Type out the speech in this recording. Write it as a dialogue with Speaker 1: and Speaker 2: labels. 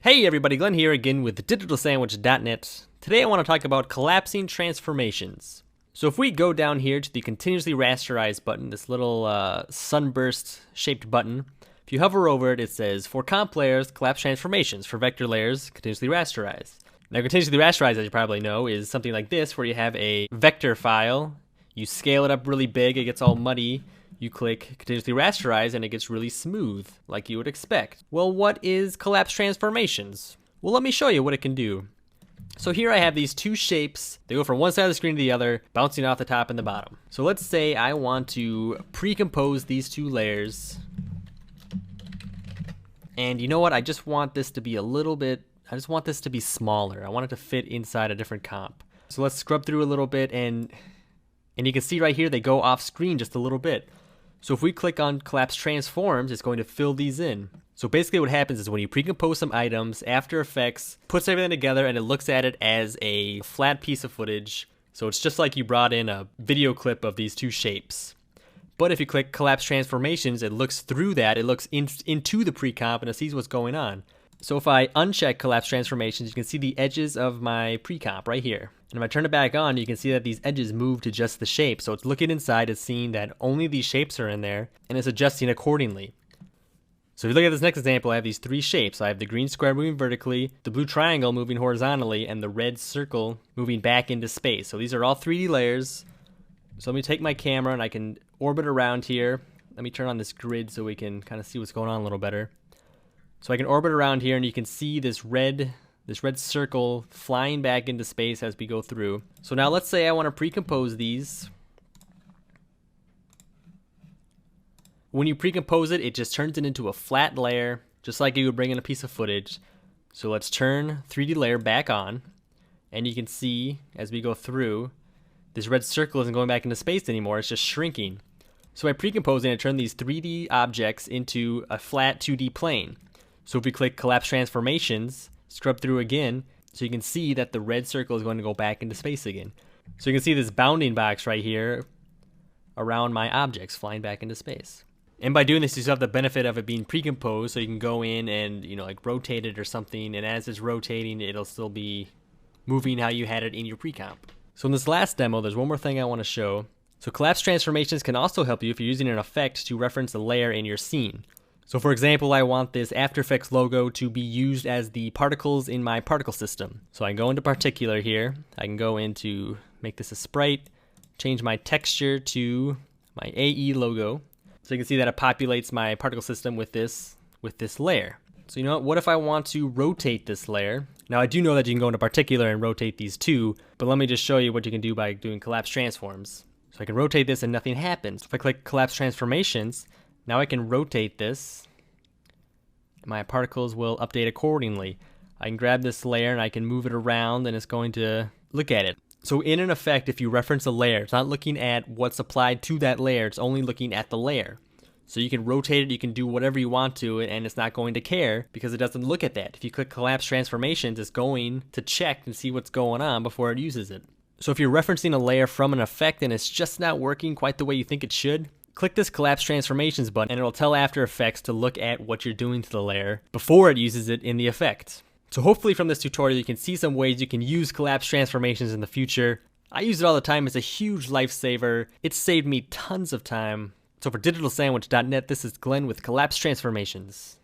Speaker 1: Hey everybody, Glenn here again with DigitalSandwich.net. Today I want to talk about collapsing transformations. So if we go down here to the continuously rasterize button, this little sunburst shaped button, if you hover over it, it says for comp layers, collapse transformations. For vector layers, continuously rasterize. Now continuously rasterize, as you probably know, is something like this where you have a vector file, you scale it up really big, it gets all muddy. You click continuously rasterize and it gets really smooth, like you would expect. Well, what is collapse transformations? Well, let me show you what it can do. So here I have these two shapes. They go from one side of the screen to the other, bouncing off the top and the bottom. So let's say I want to pre-compose these two layers. And you know what? I just want this to be I just want this to be smaller. I want it to fit inside a different comp. So let's scrub through a little bit and you can see right here they go off screen just a little bit. So if we click on Collapse Transforms, it's going to fill these in. So basically what happens is when you pre-compose some items, After Effects puts everything together and it looks at it as a flat piece of footage. So it's just like you brought in a video clip of these two shapes. But if you click Collapse Transformations, it looks through that, it looks into the pre-comp and it sees what's going on. So if I uncheck Collapse Transformations, you can see the edges of my pre-comp right here. And if I turn it back on, you can see that these edges move to just the shape. So it's looking inside, it's seeing that only these shapes are in there, and it's adjusting accordingly. So if you look at this next example, I have these three shapes. I have the green square moving vertically, the blue triangle moving horizontally, and the red circle moving back into space. So these are all 3D layers. So let me take my camera and I can orbit around here. Let me turn on this grid so we can kind of see what's going on a little better. So I can orbit around here and you can see this red circle flying back into space as we go through. So now let's say I want to pre-compose these. When you pre-compose it, it just turns it into a flat layer, just like you would bring in a piece of footage. So let's turn 3D layer back on, and you can see as we go through, this red circle isn't going back into space anymore, it's just shrinking. So by pre-composing, I turn these 3D objects into a flat 2D plane. So if we click Collapse Transformations, scrub through again, so you can see that the red circle is going to go back into space again. So you can see this bounding box right here around my objects flying back into space. And by doing this, you still have the benefit of it being pre-composed, so you can go in and, like rotate it or something, and as it's rotating, it'll still be moving how you had it in your pre-comp. So in this last demo, there's one more thing I want to show. So collapse transformations can also help you if you're using an effect to reference a layer in your scene. So for example, I want this After Effects logo to be used as the particles in my particle system. So I can go into particular here. I can go into make this a sprite, change my texture to my AE logo. So you can see that it populates my particle system with this layer. So you know what if I want to rotate this layer? Now I do know that you can go into particular and rotate these two, but let me just show you what you can do by doing collapse transforms. So I can rotate this and nothing happens. If I click collapse transformations, now I can rotate this. My particles will update accordingly. I can grab this layer and I can move it around and it's going to look at it. So in an effect, if you reference a layer, it's not looking at what's applied to that layer, it's only looking at the layer. So you can rotate it, you can do whatever you want to it, and it's not going to care because it doesn't look at that. If you click Collapse Transformations, it's going to check and see what's going on before it uses it. So if you're referencing a layer from an effect and it's just not working quite the way you think it should, click this Collapse Transformations button and it'll tell After Effects to look at what you're doing to the layer before it uses it in the effect. So hopefully from this tutorial you can see some ways you can use Collapse Transformations in the future. I use it all the time, it's a huge lifesaver. It's saved me tons of time. So for DigitalSandwich.net, this is Glenn with Collapse Transformations.